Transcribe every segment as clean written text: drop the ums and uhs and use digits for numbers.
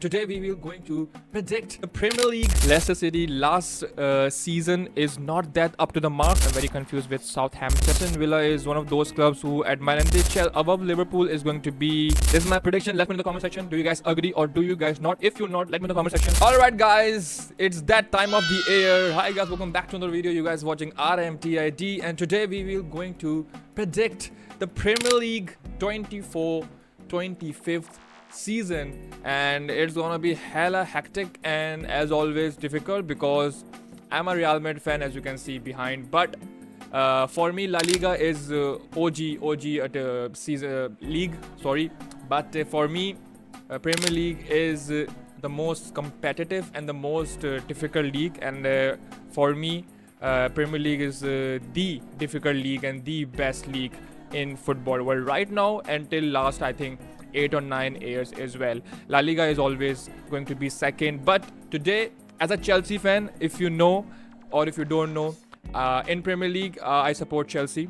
Today we will going to predict the Premier League. Leicester City last season is not that up to the mark. I'm very confused with Southampton. Aston Villa is one of those clubs who admire, and the above Liverpool is going to be. This is my prediction. Let me know in the comment section. Do you guys agree or do you guys not? If you're not, let me know in the comment section. Alright guys, it's that time of the year. Hi guys, welcome back to another video. You guys watching RMTID, and today we will going to predict the Premier League 24-25th season, and it's gonna be hella hectic and as always difficult because I'm a Real Madrid fan, as you can see behind. But for me, La Liga is OG at season league. Sorry, but for me, Premier League is the most competitive and the most difficult league. And for me, Premier League is the difficult league and the best league in football. Well, right now until last, I think 8 or 9 years as well, La Liga is always going to be second. But today, as a Chelsea fan, if you know or if you don't know, in Premier League, I support Chelsea,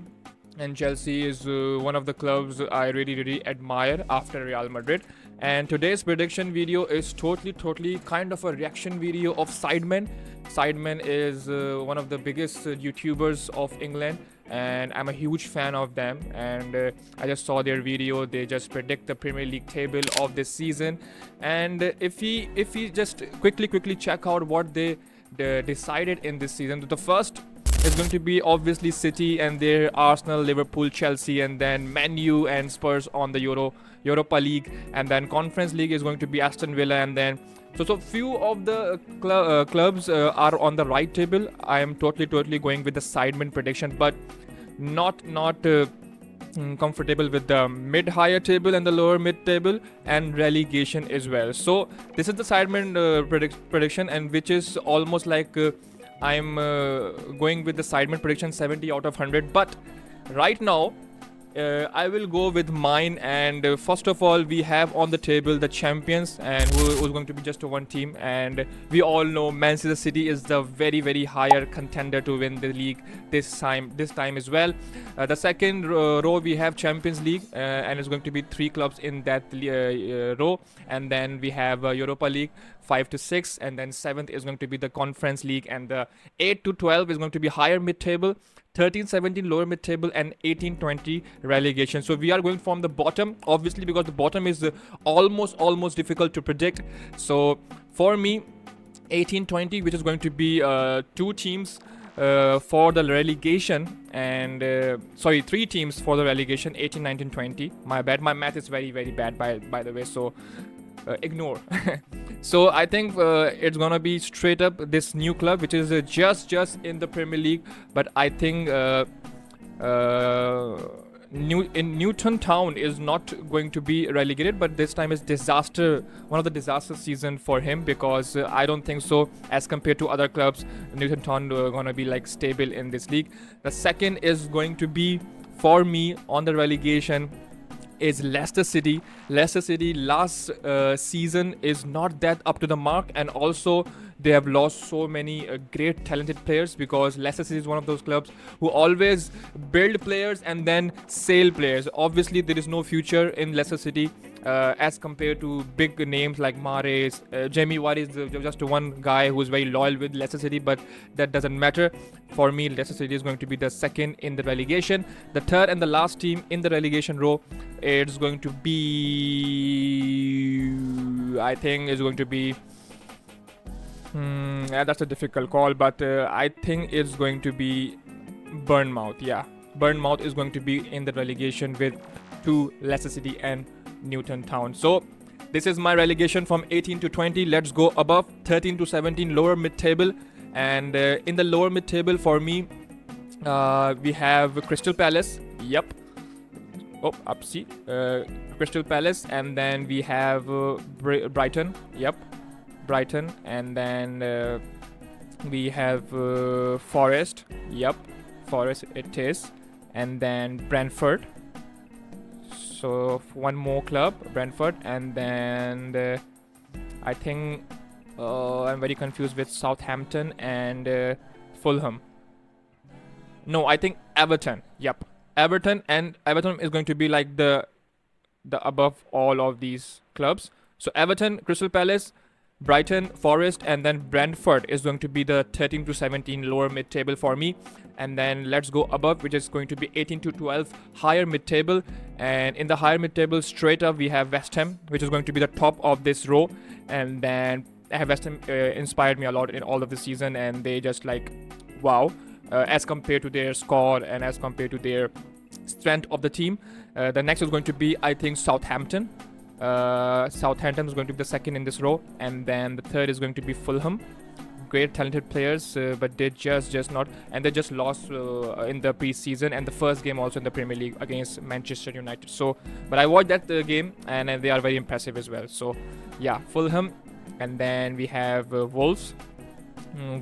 and Chelsea is one of the clubs I really admire after Real Madrid. And today's prediction video is totally kind of a reaction video of SIDEMEN. SIDEMEN is one of the biggest YouTubers of England, and I'm a huge fan of them. And I just saw their video. They just predict the Premier League table of this season. And if we just quickly check out what they decided in this season, the first is going to be obviously City and their Arsenal, Liverpool, Chelsea, and then Man U and Spurs on the Europa League, and then Conference League is going to be Aston Villa, and then so few of the clubs are on the right table. I am totally going with the SIDEMEN prediction, but not comfortable with the mid-higher table and the lower mid table and relegation as well. So this is the SIDEMEN prediction, and which is almost like I'm going with the SIDEMEN prediction 70 out of 100. But right now I will go with mine. And first of all, we have on the table the champions, and who's going to be just one team. And we all know Manchester City is the very higher contender to win the league this time as well. The second row we have Champions League, and it's going to be 3 clubs in that row. And then we have Europa League 5 to 6, and then 7th is going to be the Conference League, and the 8 to 12 is going to be higher mid-table, 13-17 lower mid-table, and 18-20 relegation. So we are going from the bottom, obviously, because the bottom is almost difficult to predict. So for me, 18-20, which is going to be 2 teams for the relegation, and 3 teams for the relegation, 18, 19, 20. My bad, my math is very bad by the way, so ignore. So I think it's gonna be straight up this new club, which is just in the Premier League. But I think Newton Town is not going to be relegated, but this time is one of the disaster season for him, because I don't think so as compared to other clubs Newton Town gonna be like stable in this league. The second is going to be for me on the relegation is Leicester City. Leicester City last season is not that up to the mark, and also they have lost so many great talented players, because Leicester City is one of those clubs who always build players and then sell players. Obviously there is no future in Leicester City as compared to big names like Mahrez. Jamie Vardy is just one guy who is very loyal with Leicester City, but that doesn't matter. For me, Leicester City is going to be the second in the relegation. The third and the last team in the relegation row, it's going to be, I think it's going to be that's a difficult call, but I think it's going to be Bournemouth. Yeah, Bournemouth is going to be in the relegation with 2 Leicester City and Newton Town. So this is my relegation from 18 to 20. Let's go above 13 to 17 lower mid table. And in the lower mid table for me, we have Crystal Palace. Yep. Oh, up see, Crystal Palace, and then we have Brighton. Yep, Brighton, and then we have Forest. Yep, Forest it is, and then Brentford. So one more club, Brentford, and then I think I'm very confused with Southampton and Fulham. No, I think Everton. Yep, Everton, and Everton is going to be like the above all of these clubs. So Everton, Crystal Palace, Brighton, Forest, and then Brentford is going to be the 13 to 17 lower mid-table for me. And then let's go above, which is going to be 18 to 12 higher mid-table. And in the higher mid-table, straight up, we have West Ham, which is going to be the top of this row. And then West Ham inspired me a lot in all of the season, and they just like, wow, as compared to their squad and as compared to their strength of the team. The next is going to be, I think, Southampton. Southampton is going to be the second in this row, and then the third is going to be Fulham. Great talented players, but they just not, and they just lost in the pre-season and the first game also in the Premier League against Manchester United. So, but I watched that game, and they are very impressive as well. So, yeah, Fulham, and then we have Wolves.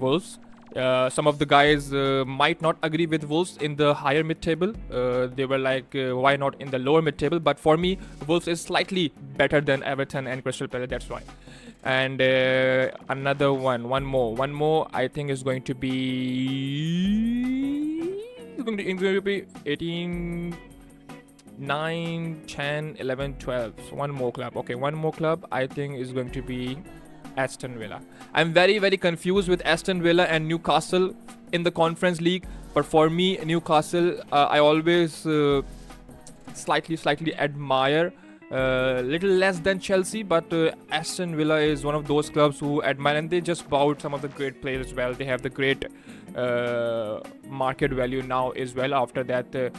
Wolves. Some of the guys might not agree with Wolves in the higher mid-table. They were like, why not in the lower mid-table? But for me, Wolves is slightly better than Everton and Crystal Palace. That's why. And another one more. I think is going to be 18, 9, 10, 11, 12. So one more club. Okay, one more club. I think is going to be Aston Villa. I'm very confused with Aston Villa and Newcastle in the Conference League, but for me, Newcastle, I always slightly admire, little less than Chelsea, but Aston Villa is one of those clubs who admire, and they just bought some of the great players as well. They have the great market value now as well. After that,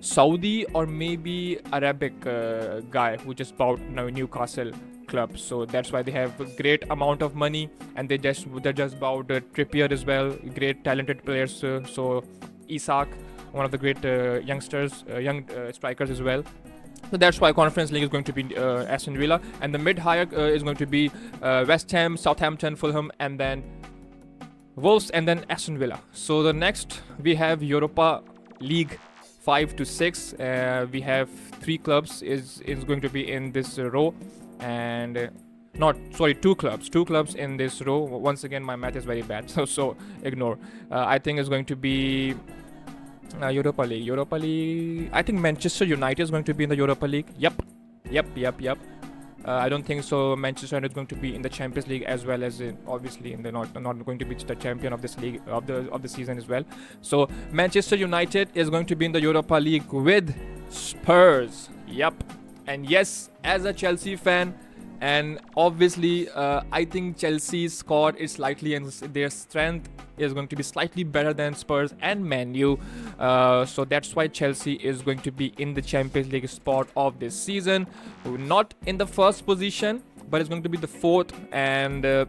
Saudi or maybe Arabic guy who just bought Newcastle club, so that's why they have a great amount of money, and they just bought Trippier as well, great talented players. So Isak, one of the great youngsters, young strikers as well. So that's why Conference League is going to be Aston Villa, and the mid-higher is going to be West Ham, Southampton, Fulham, and then Wolves, and then Aston Villa. So the next we have Europa League 5 to 6. We have 3 clubs is going to be in this row, and two clubs in this row. Once again, my math is very bad, so ignore. I think it's going to be Europa League. I think Manchester United is going to be in the Europa League. Yep. I don't think so Manchester United is going to be in the Champions League as well as obviously in the not going to be the champion of this league of the season as well. So Manchester United is going to be in the Europa League with Spurs. Yep. And yes, as a Chelsea fan, and obviously I think Chelsea's squad is slightly, and their strength is going to be slightly better than Spurs and Man U. So that's why Chelsea is going to be in the Champions League spot of this season. Not in the first position, but it's going to be the fourth, and the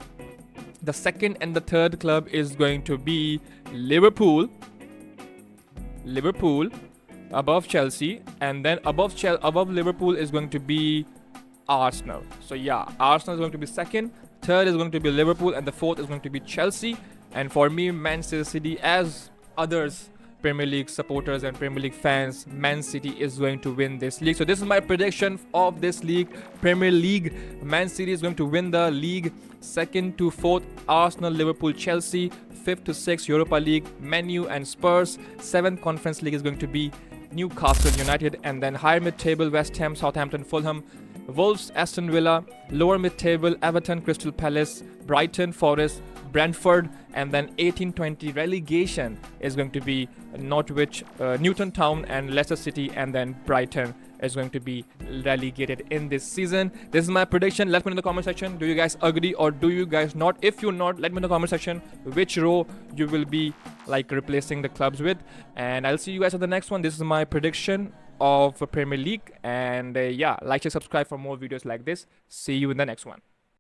second and the third club is going to be Liverpool above Chelsea, and then above Liverpool is going to be Arsenal. So yeah, Arsenal is going to be second, third is going to be Liverpool, and the fourth is going to be Chelsea. And for me, Manchester City, as others Premier League supporters and Premier League fans, Man City is going to win this league. So this is my prediction of this league, Premier League. Man City is going to win the league. Second to fourth, Arsenal, Liverpool, Chelsea. Fifth to sixth, Europa League, Man U and Spurs. Seventh, Conference League is going to be Newcastle United, and then higher mid-table, West Ham, Southampton, Fulham, Wolves, Aston Villa. Lower mid-table, Everton, Crystal Palace, Brighton, Forest, Brentford, and then 18-20 relegation is going to be Norwich, Newton Town, and Leicester City, and then Brighton is going to be relegated in this season. This is my prediction. Let me know in the comment section. Do you guys agree or do you guys not? If you're not, let me know in the comment section which row you will be like replacing the clubs with. And I'll see you guys at the next one. This is my prediction of Premier League. And yeah, like and subscribe for more videos like this. See you in the next one.